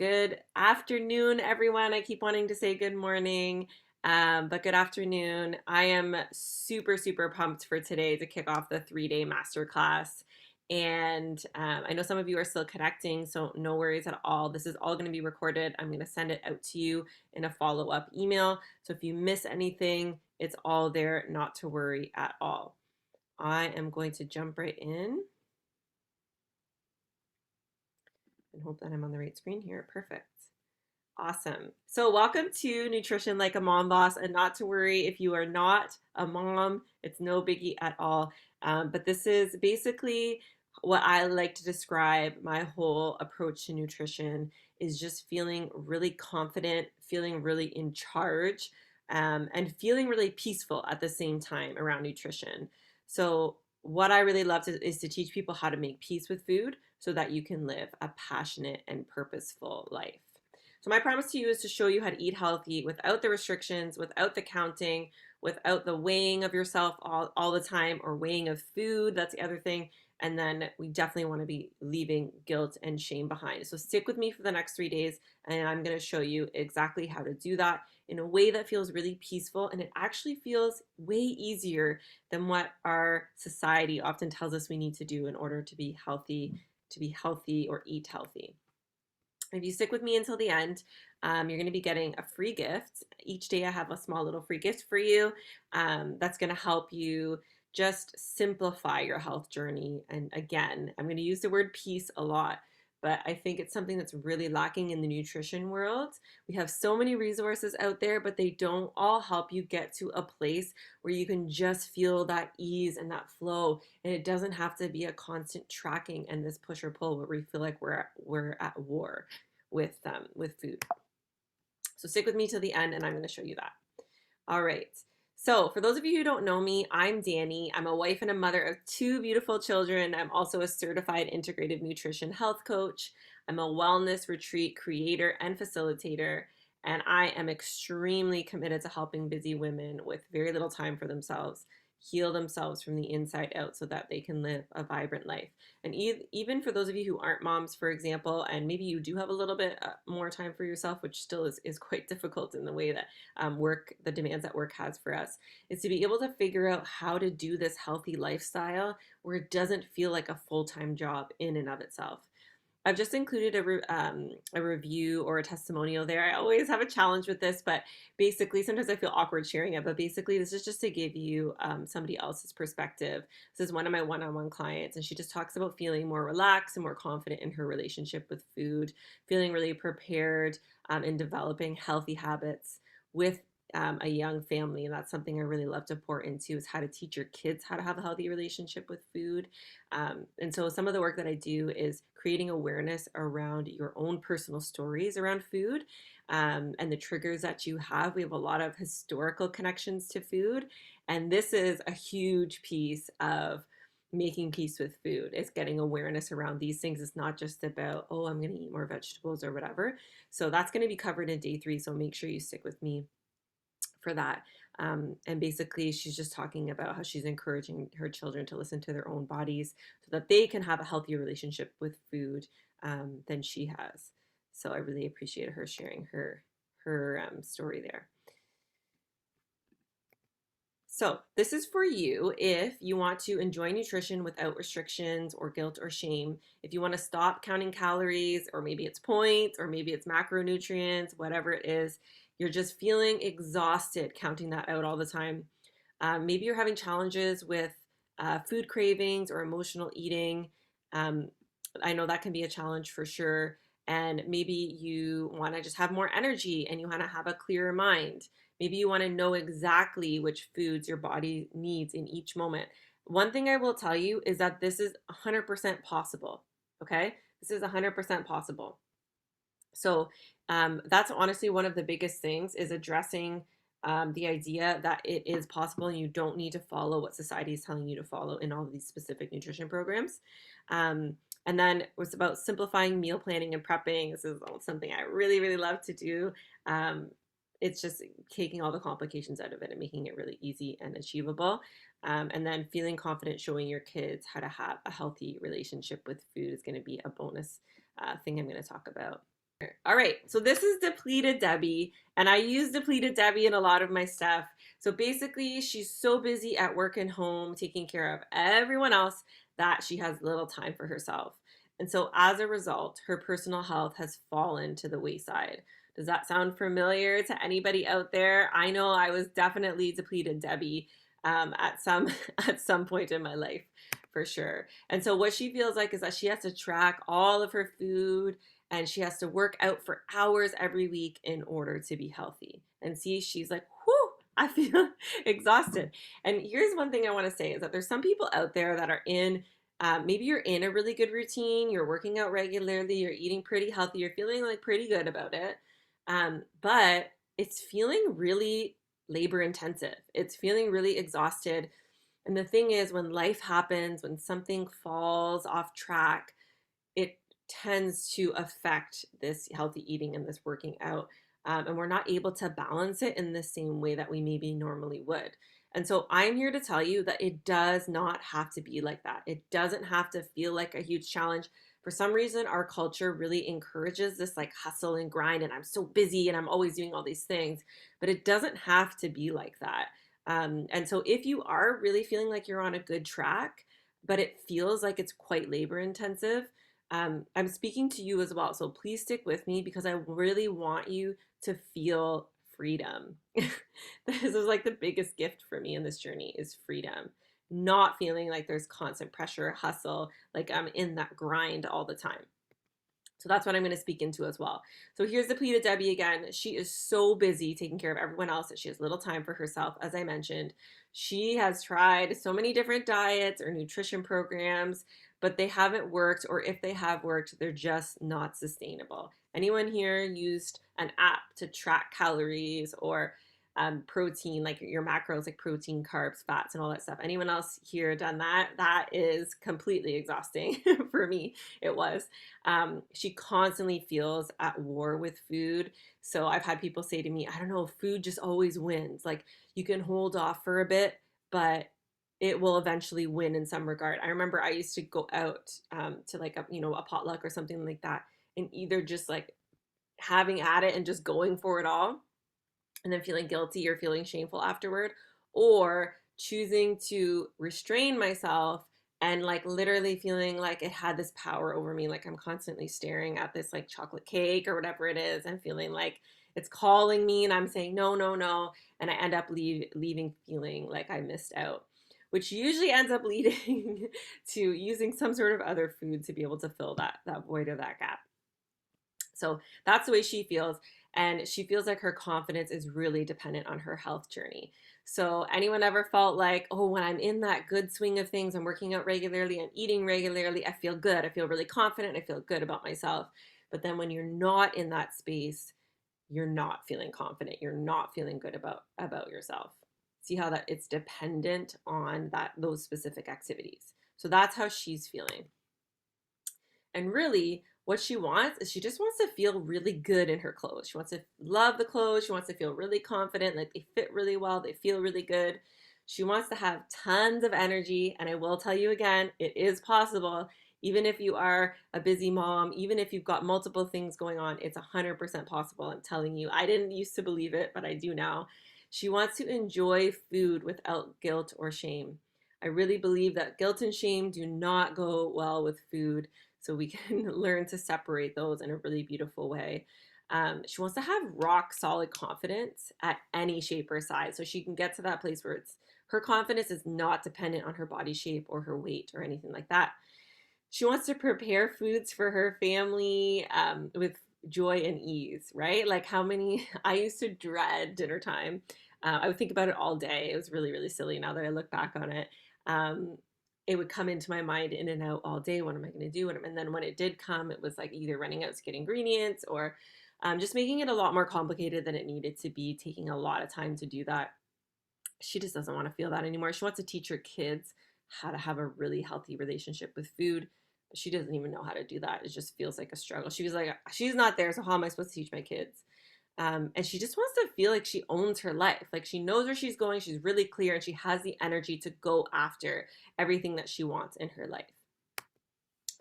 Good afternoon, everyone. I keep wanting to say good morning, but good afternoon. I am super, super pumped for today to kick off the 3-day masterclass. And I know some of you are still connecting, so no worries at all. This is all going to be recorded. I'm going to send it out to you in a follow-up email. So if you miss anything, it's all there, not to worry at all. I am going to jump right in and hope that I'm on the right screen here. Perfect. Awesome. So welcome to Nutrition Like a Mom Boss, and not to worry if you are not a mom, it's no biggie at all. But this is basically what I like to describe my whole approach to nutrition is just feeling really confident, feeling really in charge, and feeling really peaceful at the same time around nutrition. So what I really love is to teach people how to make peace with food so that you can live a passionate and purposeful life. So my promise to you is to show you how to eat healthy without the restrictions, without the counting, without the weighing of yourself all the time or weighing of food. That's the other thing. And then we definitely want to be leaving guilt and shame behind. So stick with me for the next 3 days, and I'm going to show you exactly how to do that in a way that feels really peaceful. And it actually feels way easier than what our society often tells us we need to do in order to be healthy or eat healthy. If you stick with me until the end, you're going to be getting a free gift. Each day I have a small little free gift for you that's going to help you just simplify your health journey. And again, I'm going to use the word peace a lot, but I think it's something that's really lacking in the nutrition world. We have so many resources out there, but they don't all help you get to a place where you can just feel that ease and that flow. And it doesn't have to be a constant tracking and this push or pull where we feel like we're at war with food. So stick with me to the end and I'm going to show you that. All right. So for those of you who don't know me, I'm Danny. I'm a wife and a mother of 2 beautiful children. I'm also a certified integrative nutrition health coach. I'm a wellness retreat creator and facilitator. And I am extremely committed to helping busy women with very little time for themselves heal themselves from the inside out so that they can live a vibrant life. And even for those of you who aren't moms, for example, and maybe you do have a little bit more time for yourself, which still is quite difficult in the way that the demands that work has for us, is to be able to figure out how to do this healthy lifestyle where it doesn't feel like a full-time job in and of itself. I've just included a review or a testimonial there. I always have a challenge with this, but basically, sometimes I feel awkward sharing it. But basically, this is just to give you somebody else's perspective. This is one of my one-on-one clients, and she just talks about feeling more relaxed and more confident in her relationship with food, feeling really prepared in developing healthy habits with a young family. And that's something I really love to pour into is how to teach your kids how to have a healthy relationship with food. And so some of the work that I do is creating awareness around your own personal stories around food and the triggers that you have. We have a lot of historical connections to food. And this is a huge piece of making peace with food. It's getting awareness around these things. It's not just about, oh, I'm going to eat more vegetables or whatever. So that's going to be covered in day 3. So make sure you stick with me for that. And basically, she's just talking about how she's encouraging her children to listen to their own bodies so that they can have a healthier relationship with food than she has. So I really appreciate her sharing her story there. So this is for you if you want to enjoy nutrition without restrictions or guilt or shame. If you want to stop counting calories, or maybe it's points, or maybe it's macronutrients, whatever it is, you're just feeling exhausted counting that out all the time. Maybe you're having challenges with food cravings or emotional eating. Um, I know that can be a challenge for sure. And maybe you want to just have more energy and you want to have a clearer mind. Maybe you want to know exactly which foods your body needs in each moment. One thing I will tell you is that this is 100% possible. Okay? This is 100% possible. So that's honestly one of the biggest things is addressing the idea that it is possible and you don't need to follow what society is telling you to follow in all of these specific nutrition programs. And then it's about simplifying meal planning and prepping. This is something I really, really love to do. It's just taking all the complications out of it and making it really easy and achievable. And then feeling confident showing your kids how to have a healthy relationship with food is going to be a bonus thing I'm going to talk about. All right, so this is Depleted Debbie, and I use Depleted Debbie in a lot of my stuff. So basically, she's so busy at work and home taking care of everyone else that she has little time for herself. And so as a result, her personal health has fallen to the wayside. Does that sound familiar to anybody out there? I know I was definitely Depleted Debbie at some at some point in my life, for sure. And so what she feels like is that she has to track all of her food and she has to work out for hours every week in order to be healthy. And see, she's like, whew, I feel exhausted. And here's one thing I want to say is that there's some people out there that are in, maybe you're in a really good routine, you're working out regularly, you're eating pretty healthy, you're feeling like pretty good about it. But it's feeling really labor intensive. It's feeling really exhausted. And the thing is, when life happens, when something falls off track, it tends to affect this healthy eating and this working out. And we're not able to balance it in the same way that we maybe normally would. And so I'm here to tell you that it does not have to be like that. It doesn't have to feel like a huge challenge. For some reason, our culture really encourages this like hustle and grind, and I'm so busy and I'm always doing all these things, but it doesn't have to be like that. And so if you are really feeling like you're on a good track, but it feels like it's quite labor intensive, I'm speaking to you as well. So please stick with me because I really want you to feel freedom. This is like the biggest gift for me in this journey is freedom. Not feeling like there's constant pressure, hustle, like I'm in that grind all the time. So that's what I'm going to speak into as well. So here's Depleted Debbie again. She is so busy taking care of everyone else that she has little time for herself. As I mentioned, she has tried so many different diets or nutrition programs, but they haven't worked, or if they have worked, they're just not sustainable. Anyone here used an app to track calories or protein, like your macros, like protein, carbs, fats, and all that stuff? Anyone else here done that? That is completely exhausting for me. It was. She constantly feels at war with food. So I've had people say to me, I don't know, food just always wins. Like you can hold off for a bit, but it will eventually win in some regard. I remember I used to go out to like a potluck or something like that, and either just like having at it and just going for it all, and then feeling guilty or feeling shameful afterward, or choosing to restrain myself and like literally feeling like it had this power over me, like I'm constantly staring at this like chocolate cake or whatever it is and feeling like it's calling me and I'm saying no, no, no, and I end up leaving feeling like I missed out, which usually ends up leading to using some sort of other food to be able to fill that void or that gap. So that's the way she feels. And she feels like her confidence is really dependent on her health journey. So, anyone ever felt like, oh, when I'm in that good swing of things, I'm working out regularly, I'm eating regularly, I feel good, I feel really confident, I feel good about myself. But then when you're not in that space, you're not feeling confident, you're not feeling good about yourself. See how that it's dependent on those specific activities. So that's how she's feeling. And really, what she wants is she just wants to feel really good in her clothes. She wants to love the clothes. She wants to feel really confident, like they fit really well, they feel really good. She wants to have tons of energy. And I will tell you again, it is possible. Even if you are a busy mom, even if you've got multiple things going on, it's 100% possible. I'm telling you, I didn't used to believe it, but I do now. She wants to enjoy food without guilt or shame. I really believe that guilt and shame do not go well with food, so we can learn to separate those in a really beautiful way. She wants to have rock solid confidence at any shape or size, so she can get to that place where her confidence is not dependent on her body shape or her weight or anything like that. She wants to prepare foods for her family with joy and ease, right? Like how many, I used to dread dinner time. I would think about it all day. It was really, really silly now that I look back on it. Um, it would come into my mind in and out all day. What am I going to do? And then when it did come, it was like either running out to get ingredients or just making it a lot more complicated than it needed to be, taking a lot of time to do that. She just doesn't want to feel that anymore. She wants to teach her kids how to have a really healthy relationship with food. But she doesn't even know how to do that. It just feels like a struggle. She was like, she's not there, so how am I supposed to teach my kids? And she just wants to feel like she owns her life. Like she knows where she's going. She's really clear and she has the energy to go after everything that she wants in her life.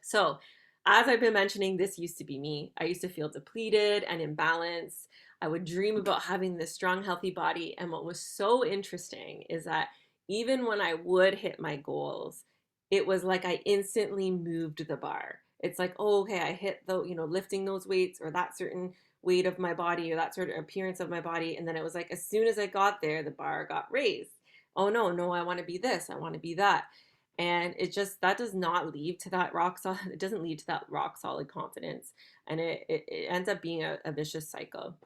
So as I've been mentioning, this used to be me. I used to feel depleted and imbalanced. I would dream about having this strong, healthy body. And what was so interesting is that even when I would hit my goals, it was like I instantly moved the bar. It's like, oh, okay, I hit the, lifting those weights or that certain weight of my body or that sort of appearance of my body. And then it was like, as soon as I got there, the bar got raised. Oh, no, no, I want to be this. I want to be that. And it just, that does not lead to that rock solid, it doesn't lead to that rock solid confidence. And it ends up being a vicious cycle.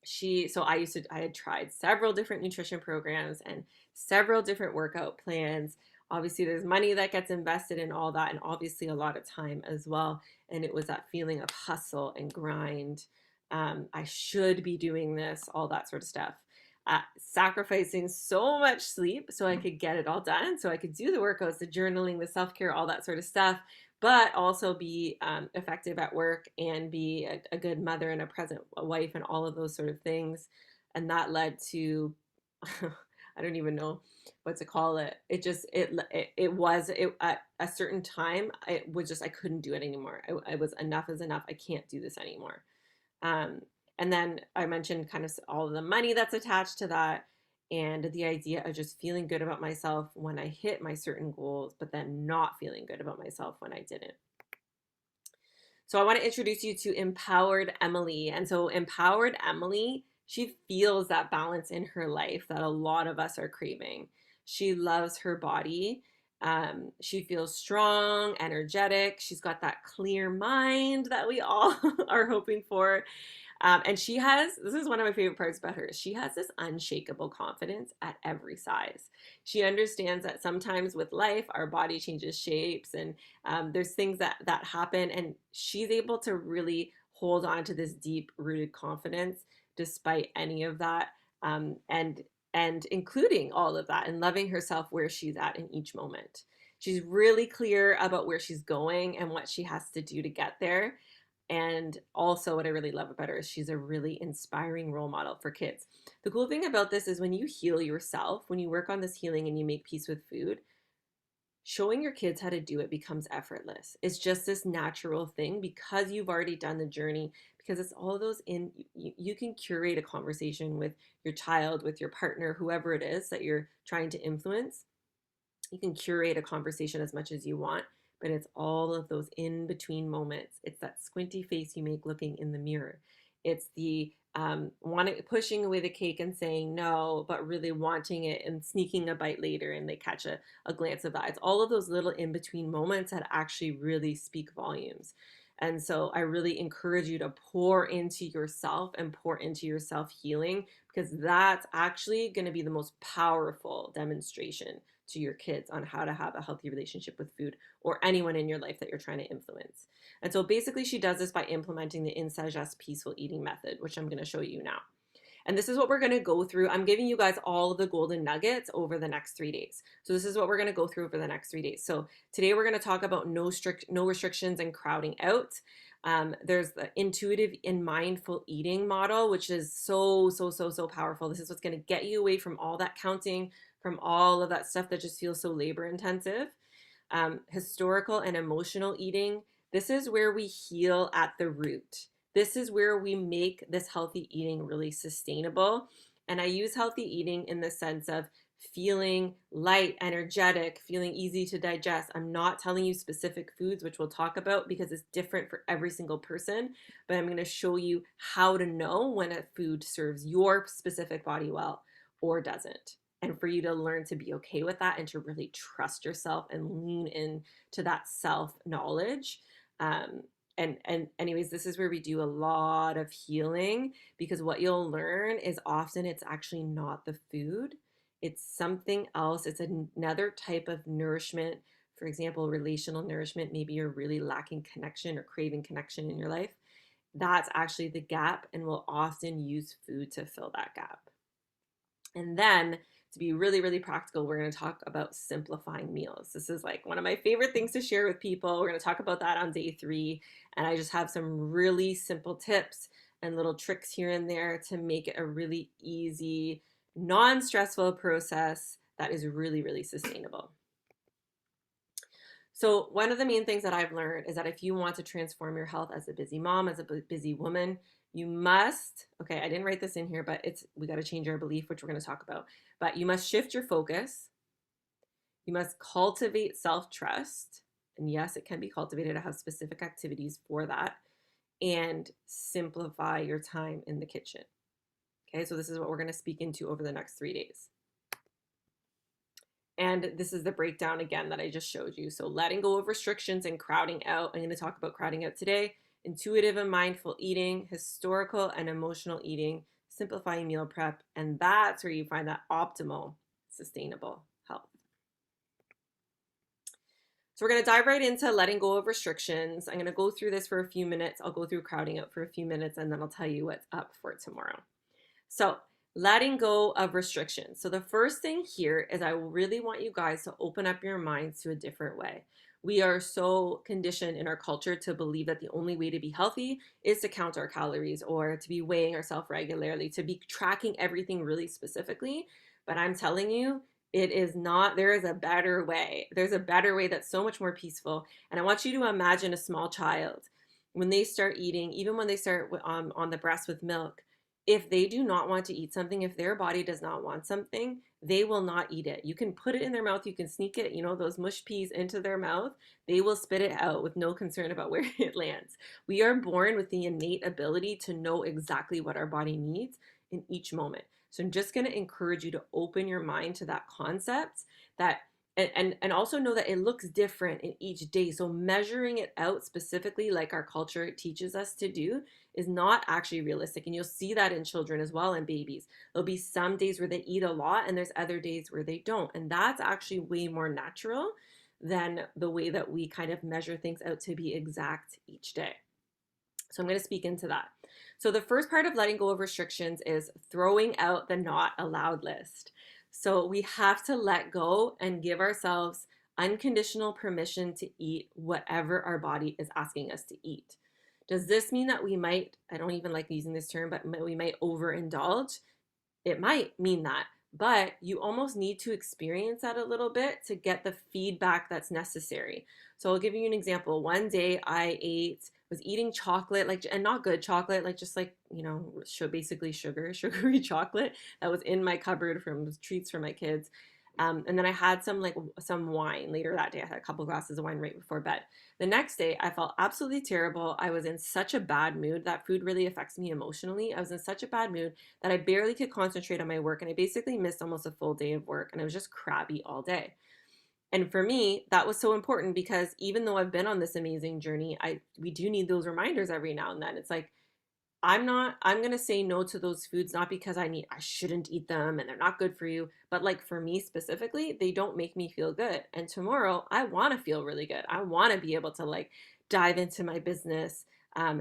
So I had tried several different nutrition programs and several different workout plans. Obviously there's money that gets invested in all that, and obviously a lot of time as well. And it was that feeling of hustle and grind. I should be doing this, all that sort of stuff. Sacrificing so much sleep so I could get it all done, so I could do the workouts, the journaling, the self-care, all that sort of stuff, but also be effective at work and be a good mother and a present wife and all of those sort of things. And that led to, I don't even know what to call it. It at a certain time, it was just, I couldn't do it anymore. I was, enough is enough. I can't do this anymore. Um, and then I mentioned kind of all of the money that's attached to that, and the idea of just feeling good about myself when I hit my certain goals, but then not feeling good about myself when I didn't. So I want to introduce you to Empowered Emily. And so Empowered Emily, she feels that balance in her life that a lot of us are craving. She loves her body. She feels strong, energetic. She's got that clear mind that we all are hoping for. And she has, this is one of my favorite parts about her, she has this unshakable confidence at every size. She understands that sometimes with life, our body changes shapes, and there's things that happen, and she's able to really hold on to this deep rooted confidence despite any of that, and including all of that, and loving herself where she's at in each moment. She's really clear about where she's going and what she has to do to get there. And also, what I really love about her is she's a really inspiring role model for kids. The cool thing about this is when you heal yourself, when you work on this healing and you make peace with food, showing your kids how to do it becomes effortless. It's just this natural thing because you've already done the journey, because it's all those you can curate a conversation with your child, with your partner, whoever it is that you're trying to influence. You can curate a conversation as much as you want, but it's all of those in between moments. It's that squinty face you make looking in the mirror. It's the pushing away the cake and saying no, but really wanting it and sneaking a bite later and they catch a glance of that. It's all of those little in between moments that actually really speak volumes. And so I really encourage you to pour into yourself and pour into your self healing, because that's actually going to be the most powerful demonstration to your kids on how to have a healthy relationship with food, or anyone in your life that you're trying to influence. And so basically she does this by implementing the In Sagesse Peaceful Eating method, which I'm going to show you now. And this is what we're going to go through. I'm giving you guys all of the golden nuggets over the next 3 days. So this is what we're going to go through over the next 3 days. So today we're going to talk about no restrictions and crowding out. There's the intuitive and mindful eating model, which is so powerful. This is what's going to get you away from all that counting, from all of that stuff that just feels so labor intensive. Historical and emotional eating. This is where we heal at the root. This is where we make this healthy eating really sustainable. And I use healthy eating in the sense of feeling light, energetic, feeling easy to digest. I'm not telling you specific foods, which we'll talk about because it's different for every single person, but I'm going to show you how to know when a food serves your specific body well or doesn't. And for you to learn to be okay with that and to really trust yourself and lean into that self-knowledge. And anyways, this is where we do a lot of healing, because what you'll learn is often it's actually not the food. It's something else. It's another type of nourishment. For example, relational nourishment. Maybe you're really lacking connection or craving connection in your life. That's actually the gap, and we'll often use food to fill that gap. And then to be really practical, we're going to talk about simplifying meals. This is like one of my favorite things to share with people. We're going to talk about that on day 3. And I just have some really simple tips and little tricks here and there to make it a really easy, non-stressful process that is really sustainable. So one of the main things that I've learned is that if you want to transform your health as a busy mom, as a busy woman, you must, okay, I didn't write this in here, but we got to change our belief, which we're going to talk about. But you must shift your focus. You must cultivate self-trust. And yes, it can be cultivated. I have specific activities for that. And simplify your time in the kitchen. Okay, so this is what we're going to speak into over the next 3 days. And this is the breakdown again that I just showed you. So letting go of restrictions and crowding out. I'm going to talk about crowding out today. Intuitive and mindful eating, historical and emotional eating, simplifying meal prep. And that's where you find that optimal, sustainable health. So we're going to dive right into letting go of restrictions. I'm going to go through this for a few minutes. I'll go through crowding out for a few minutes, and then I'll tell you what's up for tomorrow. So letting go of restrictions. So the first thing here is I really want you guys to open up your minds to a different way. We are so conditioned in our culture to believe that the only way to be healthy is to count our calories or to be weighing ourselves regularly, to be tracking everything really specifically. But I'm telling you, it is not. There is a better way. There's a better way that's so much more peaceful. And I want you to imagine a small child when they start eating, even when they start on the breast with milk. If they do not want to eat something, if their body does not want something, they will not eat it. You can put it in their mouth, you can sneak it, those mush peas into their mouth. They will spit it out with no concern about where it lands. We are born with the innate ability to know exactly what our body needs in each moment. So I'm just going to encourage you to open your mind to that concept that and also know that it looks different in each day. So measuring it out specifically like our culture teaches us to do is not actually realistic. And you'll see that in children as well and babies. There'll be some days where they eat a lot and there's other days where they don't. And that's actually way more natural than the way that we kind of measure things out to be exact each day. So I'm going to speak into that. So the first part of letting go of restrictions is throwing out the not allowed list. So we have to let go and give ourselves unconditional permission to eat whatever our body is asking us to eat. Does this mean that we might, I don't even like using this term, but we might overindulge? It might mean that, but you almost need to experience that a little bit to get the feedback that's necessary. So I'll give you an example. One day I was eating chocolate, and not good chocolate, basically sugary chocolate that was in my cupboard from treats for my kids. And then I had some wine later that day. I had a couple glasses of wine right before bed. The next day, I felt absolutely terrible. I was in such a bad mood. That food really affects me emotionally. I was in such a bad mood that I barely could concentrate on my work, and I basically missed almost a full day of work, and I was just crabby all day. And for me, that was so important because even though I've been on this amazing journey, we do need those reminders every now and then. It's like, I'm going to say no to those foods, not because I shouldn't eat them and they're not good for you, but for me specifically, they don't make me feel good. And tomorrow I want to feel really good. I want to be able to dive into my business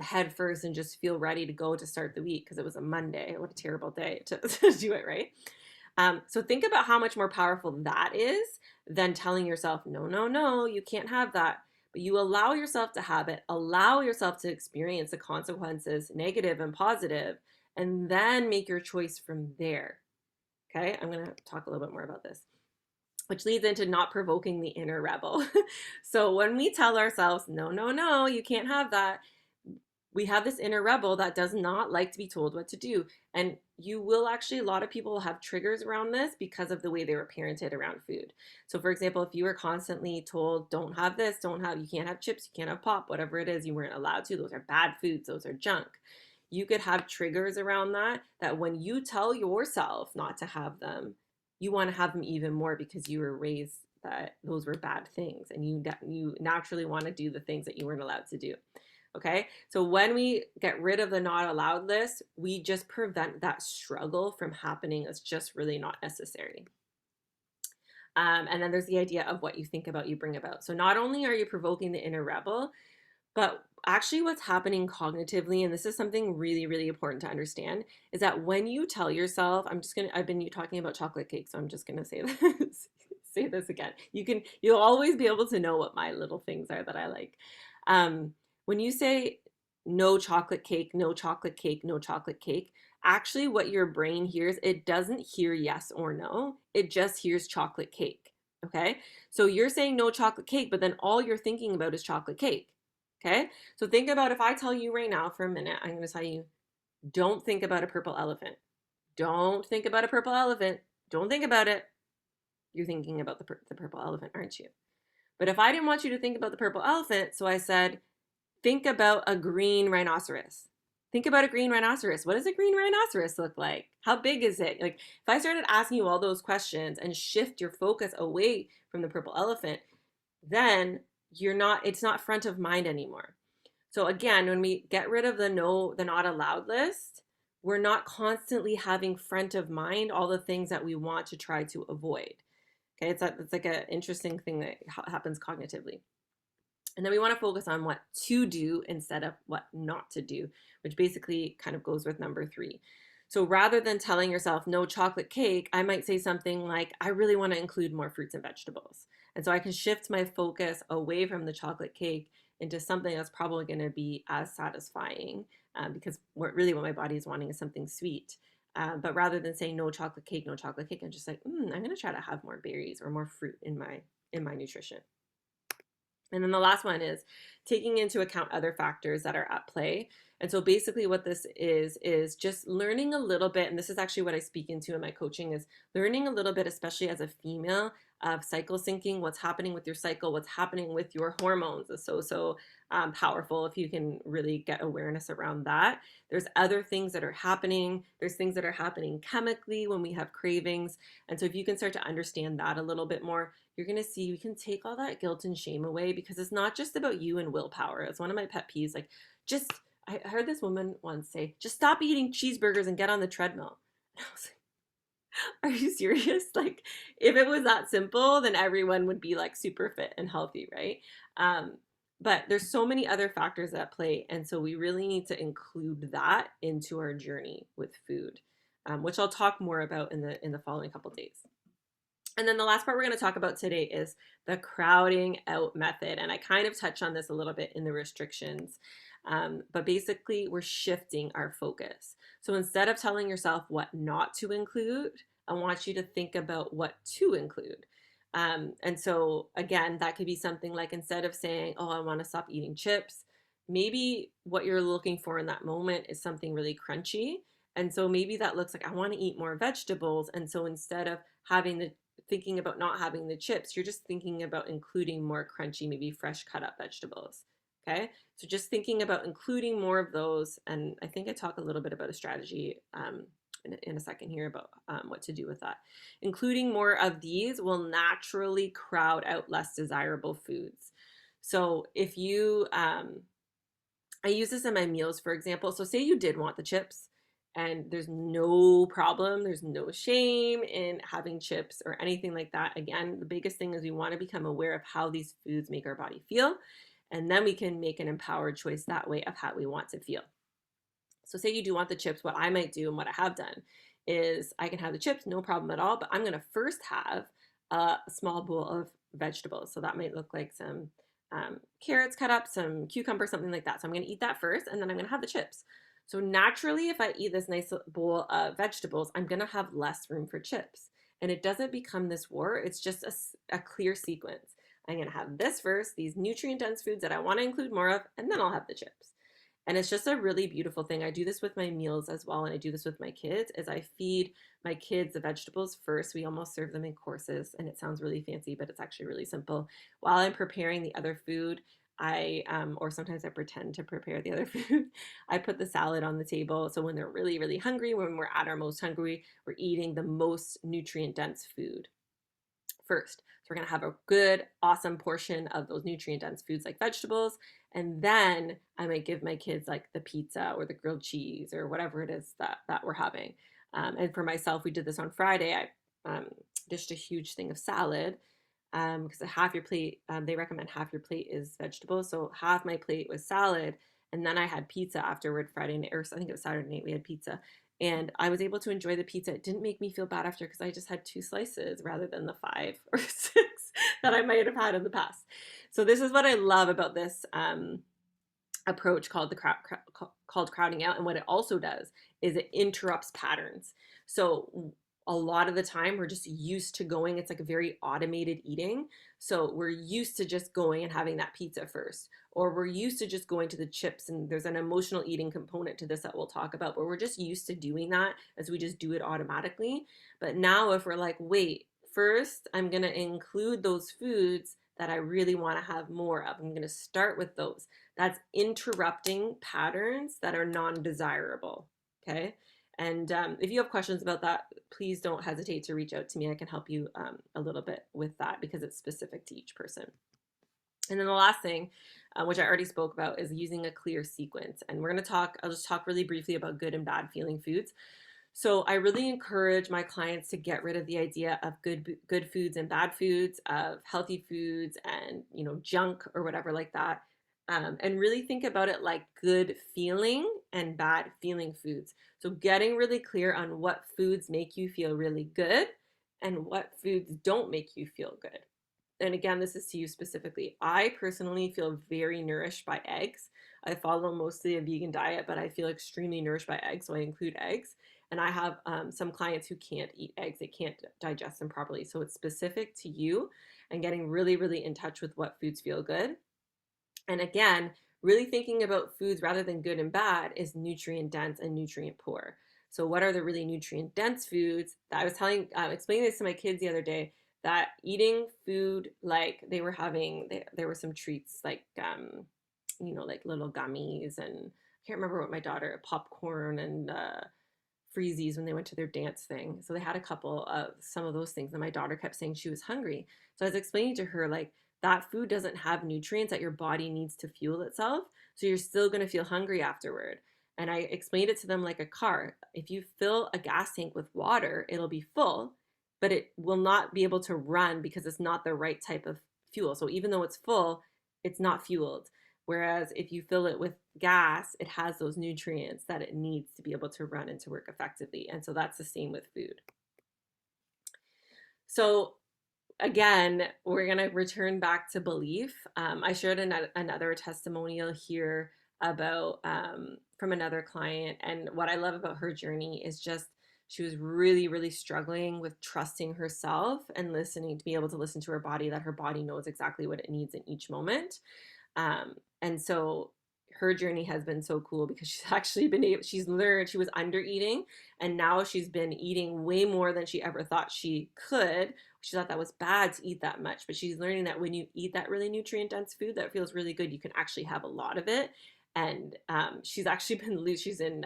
head first and just feel ready to go to start the week because it was a Monday. What a terrible day to do it, right? So think about how much more powerful that is than telling yourself, no, no, no, you can't have that. But you allow yourself to have it, allow yourself to experience the consequences, negative and positive, and then make your choice from there. Okay, I'm going to talk a little bit more about this, which leads into not provoking the inner rebel. So when we tell ourselves, no, no, no, you can't have that, we have this inner rebel that does not like to be told what to do. And you will actually, a lot of people have triggers around this because of the way they were parented around food. So for example, if you were constantly told, don't have this, you can't have chips, you can't have pop, whatever it is, you weren't allowed to, those are bad foods, those are junk. You could have triggers around that when you tell yourself not to have them, you want to have them even more because you were raised that those were bad things and you naturally want to do the things that you weren't allowed to do. Okay, so when we get rid of the not allowed list, we just prevent that struggle from happening. It's just really not necessary. And then there's the idea of what you think about, you bring about. So not only are you provoking the inner rebel, but actually what's happening cognitively, and this is something really, really important to understand, is that when you tell yourself, I've been talking about chocolate cake, so I'm just going to say this, say this again. You'll always be able to know what my little things are that I like. When you say no chocolate cake, no chocolate cake, no chocolate cake, actually what your brain hears, it doesn't hear yes or no. It just hears chocolate cake. Okay. So you're saying no chocolate cake, but then all you're thinking about is chocolate cake. Okay. So think about if I tell you right now for a minute, I'm going to tell you, don't think about a purple elephant. Don't think about a purple elephant. Don't think about it. You're thinking about the purple elephant, aren't you? But if I didn't want you to think about the purple elephant, so I said, think about a green rhinoceros. Think about a green rhinoceros. What does a green rhinoceros look like? How big is it? Like, if I started asking you all those questions and shift your focus away from the purple elephant, then it's not front of mind anymore. So again, when we get rid of the not allowed list, we're not constantly having front of mind all the things that we want to try to avoid. Okay, it's like an interesting thing that happens cognitively. And then we want to focus on what to do instead of what not to do, which basically kind of goes with number 3. So rather than telling yourself no chocolate cake, I might say something like, I really want to include more fruits and vegetables. And so I can shift my focus away from the chocolate cake into something that's probably going to be as satisfying, because what my body is wanting is something sweet. But rather than saying no chocolate cake, I'm just like, I'm going to try to have more berries or more fruit in my nutrition. And then the last one is taking into account other factors that are at play. And so basically what this is just learning a little bit, and this is actually what I speak into in my coaching, is learning a little bit, especially as a female, of cycle syncing, what's happening with your cycle, what's happening with your hormones is so powerful if you can really get awareness around that. There's other things that are happening. There's things that are happening chemically when we have cravings. And so if you can start to understand that a little bit more, you're going to see we can take all that guilt and shame away, because it's not just about you and willpower. It's one of my pet peeves. Like, I heard this woman once say, just stop eating cheeseburgers and get on the treadmill. And I was like, are you serious? Like, if it was that simple, then everyone would be like super fit and healthy, right? But there's so many other factors at play. And so we really need to include that into our journey with food, which I'll talk more about in the following couple days. And then the last part we're going to talk about today is the crowding out method. And I kind of touched on this a little bit in the restrictions. But basically, we're shifting our focus. So instead of telling yourself what not to include, I want you to think about what to include. And so, again, that could be something like, instead of saying, oh, I want to stop eating chips, maybe what you're looking for in that moment is something really crunchy. And so maybe that looks like, I want to eat more vegetables. And so instead of thinking about not having the chips, you're just thinking about including more crunchy, maybe fresh cut up vegetables. Okay, so just thinking about including more of those. And I think I talk a little bit about a strategy in a second here about what to do with that. Including more of these will naturally crowd out less desirable foods. So if you, I use this in my meals, for example. So say you did want the chips, and there's no problem, there's no shame in having chips or anything like that. Again, the biggest thing is we want to become aware of how these foods make our body feel, and then we can make an empowered choice that way of how we want to feel. So say you do want the chips, what I might do and what I have done is I can have the chips, no problem at all, but I'm going to first have a small bowl of vegetables. So that might look like some carrots cut up, some cucumber, something like that. So I'm going to eat that first, and then I'm going to have the chips. So naturally, if I eat this nice bowl of vegetables, I'm going to have less room for chips. And it doesn't become this war. It's just a clear sequence. I'm going to have this first, these nutrient-dense foods that I want to include more of, and then I'll have the chips. And it's just a really beautiful thing. I do this with my meals as well, and I do this with my kids, is I feed my kids the vegetables first. We almost serve them in courses, and it sounds really fancy, but it's actually really simple. While I'm preparing the other food, or sometimes I pretend to prepare the other food, I put the salad on the table. So when they're really, really hungry, when we're at our most hungry, we're eating the most nutrient-dense food first. So we're going to have a good, awesome portion of those nutrient-dense foods like vegetables. And then I might give my kids like the pizza or the grilled cheese or whatever it is that we're having. And for myself, we did this on Friday. I dished a huge thing of salad, because half your plate, they recommend half your plate is vegetables. So half my plate was salad. And then I had pizza afterward Friday night, or I think it was Saturday night, we had pizza. And I was able to enjoy the pizza. It didn't make me feel bad after, because I just had 2 slices rather than the 5 or 6 that I might have had in the past. So this is what I love about this approach called called crowding out. And what it also does is it interrupts patterns. So a lot of the time we're just used to going, it's like a very automated eating. So we're used to just going and having that pizza first, or we're used to just going to the chips. And there's an emotional eating component to this that we'll talk about, but we're just used to doing that as we just do it automatically. But now if we're like, wait, first I'm going to include those foods that I really want to have more of. I'm going to start with those. That's interrupting patterns that are non-desirable. Okay. And if you have questions about that, please don't hesitate to reach out to me. I can help you a little bit with that because it's specific to each person. And then the last thing, which I already spoke about, is using a clear sequence. And we're going to talk, I'll just talk really briefly about good and bad feeling foods. So I really encourage my clients to get rid of the idea of good foods and bad foods, of healthy foods and, you know, junk or whatever like that. And really think about it like good feeling and bad feeling foods. So getting really clear on what foods make you feel really good and what foods don't make you feel good. And again, this is to you specifically. I personally feel very nourished by eggs. I follow mostly a vegan diet, but I feel extremely nourished by eggs, so I include eggs. And I have some clients who can't eat eggs, they can't digest them properly. So it's specific to you and getting really, really in touch with what foods feel good. And again, really thinking about foods rather than good and bad is nutrient dense and nutrient poor. So what are the really nutrient dense foods? I was explaining this to my kids the other day, that eating food like they were having, there were some treats like, you know, like little gummies and I can't remember what my daughter, popcorn and freezies when they went to their dance thing. So they had a couple of some of those things and my daughter kept saying she was hungry. So I was explaining to her like that food doesn't have nutrients that your body needs to fuel itself. So you're still going to feel hungry afterward. And I explained it to them like a car. If you fill a gas tank with water, it'll be full, but it will not be able to run because it's not the right type of fuel. So even though it's full, it's not fueled. Whereas if you fill it with gas, it has those nutrients that it needs to be able to run and to work effectively. And so that's the same with food. So again, we're going to return back to belief. I shared another testimonial here about from another client. And what I love about her journey is just she was really, really struggling with trusting herself and listening, to be able to listen to her body, that her body knows exactly what it needs in each moment. And so her journey has been so cool because she's actually been able, she's learned, she was under eating and now she's been eating way more than she ever thought she could. She thought that was bad to eat that much, but she's learning that when you eat that really nutrient dense food that feels really good, you can actually have a lot of it. And she's actually she's in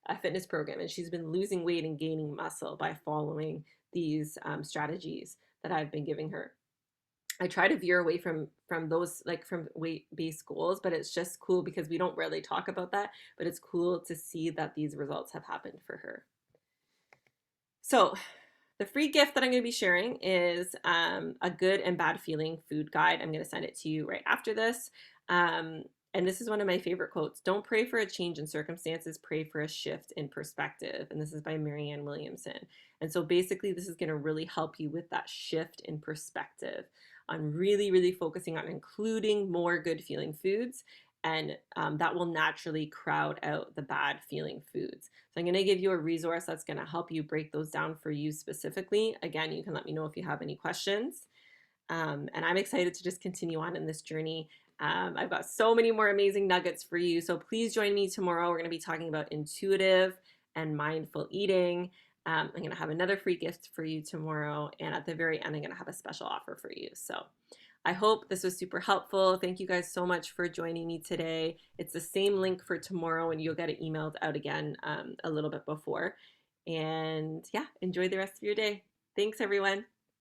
a fitness program and she's been losing weight and gaining muscle by following these strategies that I've been giving her. I try to veer away from those, like from weight-based goals, but it's just cool because we don't really talk about that, but it's cool to see that these results have happened for her. So the free gift that I'm going to be sharing is a good and bad feeling food guide. I'm going to send it to you right after this. And this is one of my favorite quotes. Don't pray for a change in circumstances, pray for a shift in perspective. And this is by Marianne Williamson. And so basically this is going to really help you with that shift in perspective on really, really focusing on including more good feeling foods. And that will naturally crowd out the bad feeling foods. So I'm going to give you a resource that's going to help you break those down for you specifically. Again, you can let me know if you have any questions. And I'm excited to just continue on in this journey. I've got so many more amazing nuggets for you. So please join me tomorrow. We're going to be talking about intuitive and mindful eating. I'm going to have another free gift for you tomorrow. And at the very end, I'm going to have a special offer for you. So I hope this was super helpful. Thank you guys so much for joining me today. It's the same link for tomorrow and you'll get it emailed out again a little bit before. And yeah, enjoy the rest of your day. Thanks, everyone.